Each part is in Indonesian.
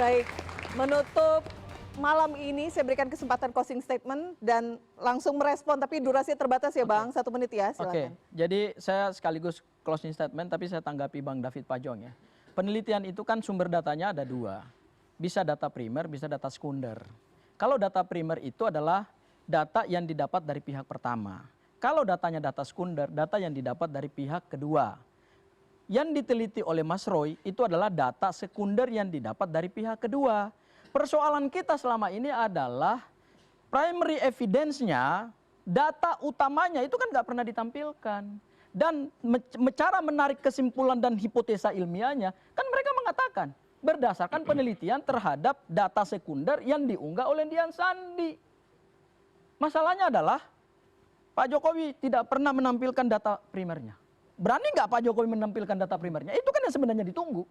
Baik, menutup malam ini saya berikan kesempatan closing statement dan langsung merespon, tapi durasinya terbatas ya Bang, 1 menit ya, silakan. Jadi saya sekaligus closing statement, tapi saya tanggapi Bang David Pajong ya. Penelitian itu kan sumber datanya ada 2, bisa data primer, bisa data sekunder. Kalau data primer itu adalah data yang didapat dari pihak pertama. Kalau datanya data sekunder, data yang didapat dari pihak kedua. Yang diteliti oleh Mas Roy itu adalah data sekunder yang didapat dari pihak kedua. Persoalan kita selama ini adalah primary evidence-nya, data utamanya itu kan nggak pernah ditampilkan. Dan cara menarik kesimpulan dan hipotesa ilmiahnya, kan mereka mengatakan berdasarkan penelitian terhadap data sekunder yang diunggah oleh Dian Sandi. Masalahnya adalah Pak Jokowi tidak pernah menampilkan data primernya. Berani nggak Pak Jokowi menampilkan data primernya? Itu kan yang sebenarnya ditunggu.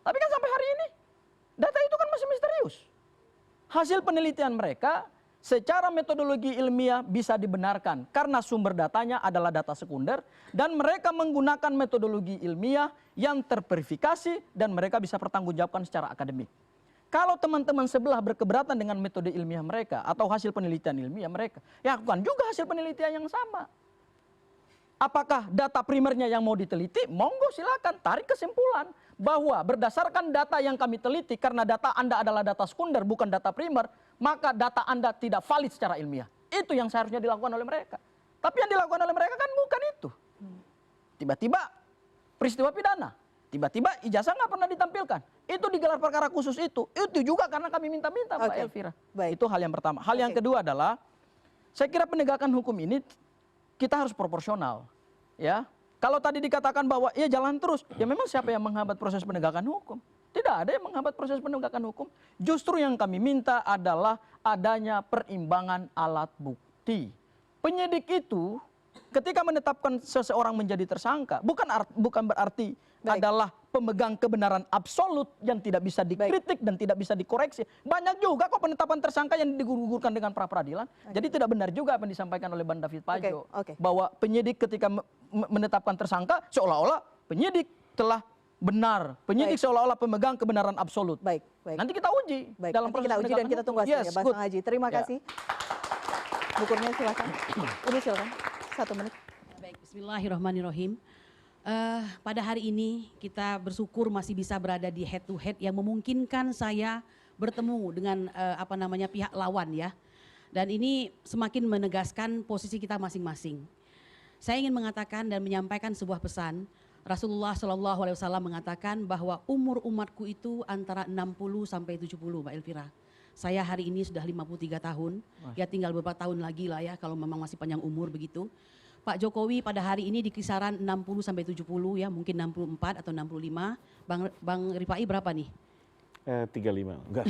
Tapi kan sampai hari ini, data itu kan masih misterius. Hasil penelitian mereka secara metodologi ilmiah bisa dibenarkan karena sumber datanya adalah data sekunder dan mereka menggunakan metodologi ilmiah yang terverifikasi dan mereka bisa pertanggungjawabkan secara akademik. Kalau teman-teman sebelah berkeberatan dengan metode ilmiah mereka atau hasil penelitian ilmiah mereka, ya lakukan juga hasil penelitian yang sama. Apakah data primernya yang mau diteliti? Monggo silakan tarik kesimpulan bahwa berdasarkan data yang kami teliti karena data Anda adalah data sekunder bukan data primer, maka data Anda tidak valid secara ilmiah. Itu yang seharusnya dilakukan oleh mereka. Tapi yang dilakukan oleh mereka kan bukan itu. Tiba-tiba peristiwa pidana, tiba-tiba ijazah nggak pernah ditampilkan. Itu digelar perkara khusus itu juga karena kami minta-minta Mbak Elvira. Itu hal yang pertama. Hal yang kedua adalah saya kira penegakan hukum ini kita harus proporsional, ya. Kalau tadi dikatakan bahwa ya jalan terus, ya memang siapa yang menghambat proses penegakan hukum? Tidak ada yang menghambat proses penegakan hukum. Justru yang kami minta adalah adanya perimbangan alat bukti. Penyidik itu ketika menetapkan seseorang menjadi tersangka, bukan berarti adalah pemegang kebenaran absolut yang tidak bisa dikritik dan tidak bisa dikoreksi. Banyak juga kok penetapan tersangka yang digugurkan dengan pra peradilan. Jadi tidak benar juga apa yang disampaikan oleh Bang David Pajo bahwa penyidik ketika menetapkan tersangka seolah-olah penyidik telah benar. Penyidik seolah-olah pemegang kebenaran absolut. Nanti kita uji dalam proses kita uji dan kita tunggu hasilnya, Bang Haji. Terima kasih. Bukurnya silakan. Ini silakan. 1 menit. Baik, bismillahirrahmanirrahim. Pada hari ini kita bersyukur masih bisa berada di head to head yang memungkinkan saya bertemu dengan pihak lawan ya. Dan ini semakin menegaskan posisi kita masing-masing. Saya ingin mengatakan dan menyampaikan sebuah pesan. Rasulullah SAW mengatakan bahwa umur umatku itu antara 60 sampai 70, Mbak Elvira. Saya hari ini sudah 53 tahun, ya tinggal beberapa tahun lagi lah ya kalau memang masih panjang umur begitu. Pak Jokowi pada hari ini di kisaran 60 sampai 70 ya, mungkin 64 atau 65. Bang Rifai berapa nih? 35, enggak.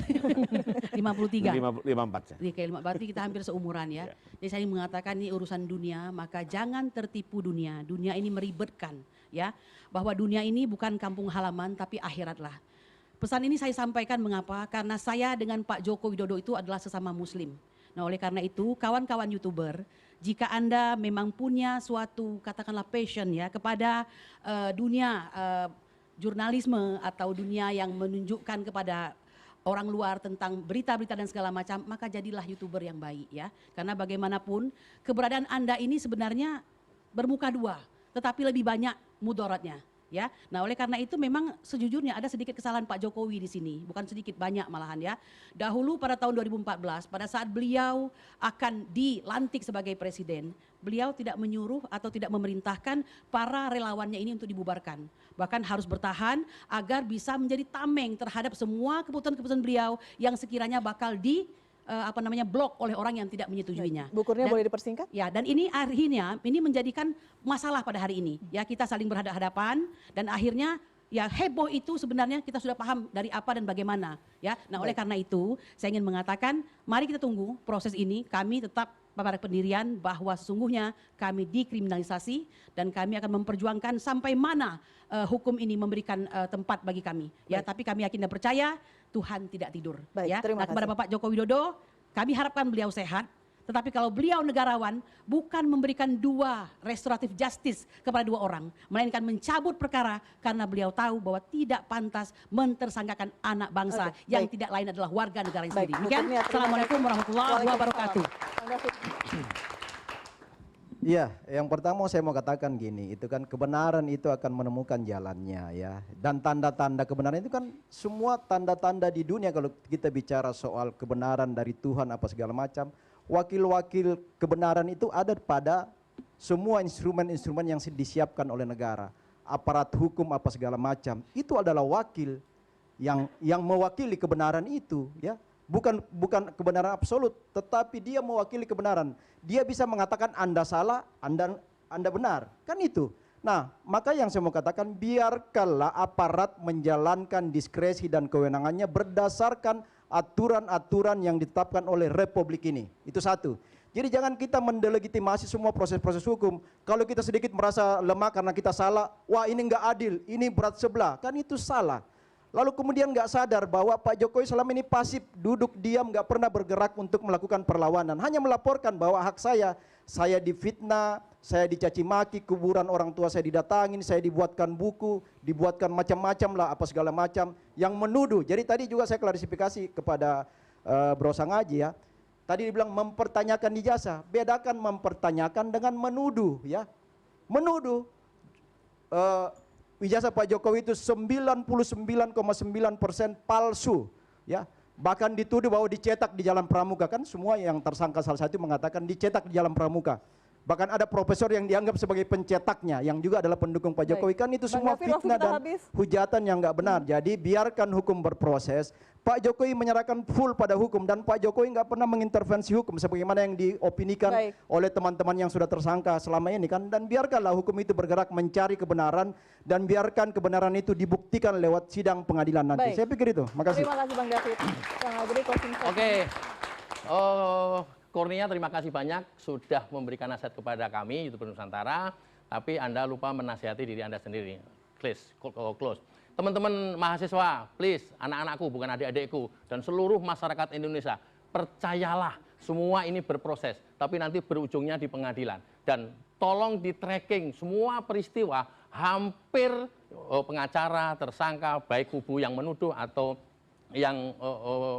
53. 54 ya. Berarti kita hampir seumuran ya. Jadi saya mengatakan ini urusan dunia, maka jangan tertipu dunia. Dunia ini meribetkan ya. Bahwa dunia ini bukan kampung halaman tapi akhirat lah. Pesan ini saya sampaikan mengapa? Karena saya dengan Pak Joko Widodo itu adalah sesama muslim. Nah oleh karena itu kawan-kawan YouTuber, jika Anda memang punya suatu katakanlah passion ya kepada dunia jurnalisme atau dunia yang menunjukkan kepada orang luar tentang berita-berita dan segala macam, maka jadilah YouTuber yang baik ya. Karena bagaimanapun keberadaan Anda ini sebenarnya bermuka dua, tetapi lebih banyak mudaratnya. Ya, nah oleh karena itu memang sejujurnya ada sedikit kesalahan Pak Jokowi di sini, bukan sedikit banyak malahan ya. Dahulu pada tahun 2014 pada saat beliau akan dilantik sebagai presiden, beliau tidak menyuruh atau tidak memerintahkan para relawannya ini untuk dibubarkan. Bahkan harus bertahan agar bisa menjadi tameng terhadap semua keputusan-keputusan beliau yang sekiranya bakal blok oleh orang yang tidak menyetujuinya. Bukurnya boleh dipersingkat? Ya, dan ini akhirnya ini menjadikan masalah pada hari ini. Ya, kita saling berhadapan dan akhirnya ya heboh itu sebenarnya kita sudah paham dari apa dan bagaimana. Ya, nah oleh karena itu saya ingin mengatakan mari kita tunggu proses ini. Kami tetap pada pendirian bahwa sesungguhnya kami dikriminalisasi dan kami akan memperjuangkan sampai mana hukum ini memberikan tempat bagi kami. Ya, tapi kami yakin dan percaya Tuhan tidak tidur. Ya, nah kepada Bapak Joko Widodo, kami harapkan beliau sehat. Tetapi kalau beliau negarawan, bukan memberikan 2 restoratif justice kepada 2 orang, melainkan mencabut perkara karena beliau tahu bahwa tidak pantas mentersangkakan anak bangsa yang tidak lain adalah warga negara sendiri. Demikian, Assalamualaikum warahmatullahi wabarakatuh. Iya, yang pertama saya mau katakan gini, itu kan kebenaran itu akan menemukan jalannya ya. Dan tanda-tanda kebenaran itu kan semua tanda-tanda di dunia kalau kita bicara soal kebenaran dari Tuhan apa segala macam, wakil-wakil kebenaran itu ada pada semua instrumen-instrumen yang disiapkan oleh negara. Aparat hukum apa segala macam, itu adalah wakil yang mewakili kebenaran itu ya. Bukan kebenaran absolut, tetapi dia mewakili kebenaran. Dia bisa mengatakan Anda salah, Anda benar, kan itu. Nah, maka yang saya mau katakan, biarkanlah aparat menjalankan diskresi dan kewenangannya berdasarkan aturan-aturan yang ditetapkan oleh Republik ini. Itu satu. Jadi jangan kita mendelegitimasi semua proses-proses hukum. Kalau kita sedikit merasa lemah karena kita salah, wah ini enggak adil, ini berat sebelah, kan itu salah. Lalu kemudian nggak sadar bahwa Pak Jokowi selama ini pasif, duduk diam, nggak pernah bergerak untuk melakukan perlawanan. Hanya melaporkan bahwa hak saya difitnah, saya dicaci maki, kuburan orang tua saya didatangin, saya dibuatkan buku, dibuatkan macam-macam lah, apa segala macam yang menuduh. Jadi tadi juga saya klarifikasi kepada Bro Sangaji ya. Tadi dibilang mempertanyakan ijazah, bedakan mempertanyakan dengan menuduh ya. Menuduh. Ijazah Pak Jokowi itu 99,9% palsu ya. Bahkan dituduh bahwa dicetak di Jalan Pramuka, kan semua yang tersangka salah satu mengatakan dicetak di Jalan Pramuka. Bahkan ada profesor yang dianggap sebagai pencetaknya yang juga adalah pendukung Pak Jokowi. Kan itu semua fitnah dan hujatan yang nggak benar. Jadi biarkan hukum berproses. Pak Jokowi menyerahkan full pada hukum dan Pak Jokowi nggak pernah mengintervensi hukum sebagaimana yang diopinikan oleh teman-teman yang sudah tersangka selama ini kan. Dan biarkanlah hukum itu bergerak mencari kebenaran dan biarkan kebenaran itu dibuktikan lewat sidang pengadilan nanti. Saya pikir itu. Makasih. Terima kasih Bang David. Bang Agri, closing statement. Oke. Kurnia, terima kasih banyak sudah memberikan nasihat kepada kami YouTube Nusantara, tapi Anda lupa menasihati diri Anda sendiri. Close. Teman-teman mahasiswa, please, anak-anakku bukan adik-adikku dan seluruh masyarakat Indonesia, percayalah semua ini berproses, tapi nanti berujungnya di pengadilan. Dan tolong di tracking semua peristiwa, hampir pengacara, tersangka, baik kubu yang menuduh atau yang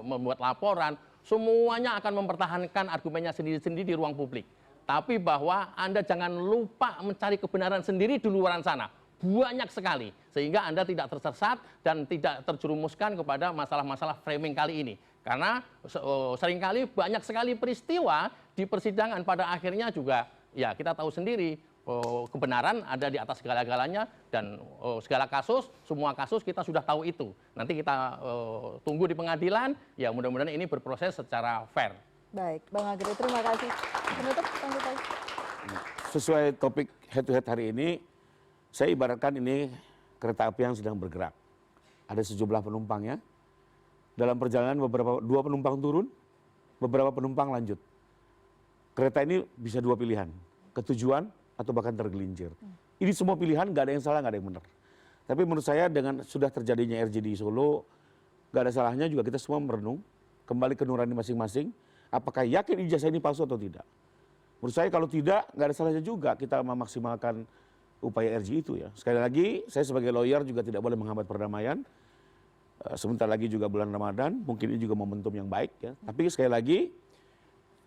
membuat laporan, semuanya akan mempertahankan argumennya sendiri-sendiri di ruang publik. Tapi bahwa Anda jangan lupa mencari kebenaran sendiri di luar sana. Banyak sekali. Sehingga Anda tidak tersesat dan tidak terjerumuskan kepada masalah-masalah framing kali ini. Karena seringkali banyak sekali peristiwa di persidangan pada akhirnya juga ya kita tahu sendiri. Kebenaran ada di atas segala-galanya dan segala kasus, semua kasus kita sudah tahu itu. Nanti kita tunggu di pengadilan, ya mudah-mudahan ini berproses secara fair. Baik, Bang Agri, terima kasih. Penutup, Bang Dutai. Sesuai topik head to head hari ini, saya ibaratkan ini kereta api yang sedang bergerak. Ada sejumlah penumpangnya. Dalam perjalanan dua penumpang turun, beberapa penumpang lanjut. Kereta ini bisa dua pilihan, ketujuan atau bahkan tergelincir. Ini semua pilihan, nggak ada yang salah, nggak ada yang benar. Tapi menurut saya dengan sudah terjadinya RJ di Solo, nggak ada salahnya juga kita semua merenung, kembali ke nurani masing-masing, apakah yakin ijazah ini palsu atau tidak. Menurut saya kalau tidak, nggak ada salahnya juga kita memaksimalkan upaya RJ itu ya. Sekali lagi, saya sebagai lawyer juga tidak boleh menghambat perdamaian. Sebentar lagi juga bulan Ramadan, mungkin ini juga momentum yang baik ya. Tapi sekali lagi,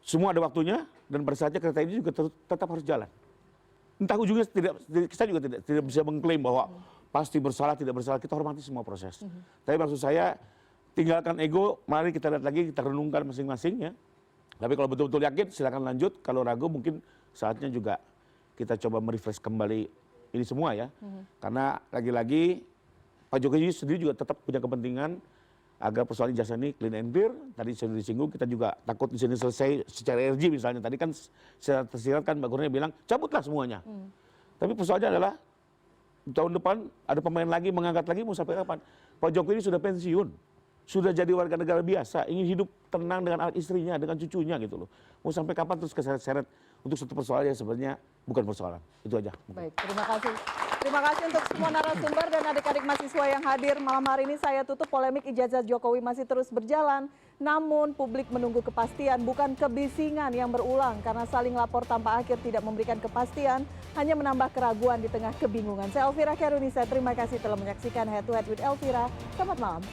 semua ada waktunya dan pada saatnya kereta ini juga tetap harus jalan. Entah ujungnya kita juga tidak bisa mengklaim bahwa pasti bersalah, tidak bersalah, kita hormati semua proses. Tapi maksud saya, tinggalkan ego, mari kita lihat lagi, kita renungkan masing-masing ya. Tapi kalau betul-betul yakin, silakan lanjut. Kalau ragu mungkin saatnya juga kita coba merefresh kembali ini semua ya. Karena lagi-lagi Pak Jokowi sendiri juga tetap punya kepentingan agar persoalan ijazah ini clean and clear. Tadi sudah disinggung, kita juga takut di sini selesai secara RJ misalnya. Tadi kan secara tersirat kan Mbak Kurnia bilang cabutlah semuanya. Tapi persoalannya adalah tahun depan ada pemain lagi, mengangkat lagi, mau sampai kapan? Pak Jokowi ini sudah pensiun, sudah jadi warga negara biasa, ingin hidup tenang dengan anak istrinya, dengan cucunya gitu loh. Mau sampai kapan terus keseret-seret untuk satu persoalan yang sebenarnya bukan persoalan. Itu aja. Baik, terima kasih. Terima kasih untuk semua narasumber dan adik-adik mahasiswa yang hadir. Malam hari ini saya tutup polemik ijazah Jokowi masih terus berjalan. Namun publik menunggu kepastian, bukan kebisingan yang berulang karena saling lapor tanpa akhir tidak memberikan kepastian, hanya menambah keraguan di tengah kebingungan. Saya Elvira Karunisa, terima kasih telah menyaksikan Head to Head with Elvira. Selamat malam.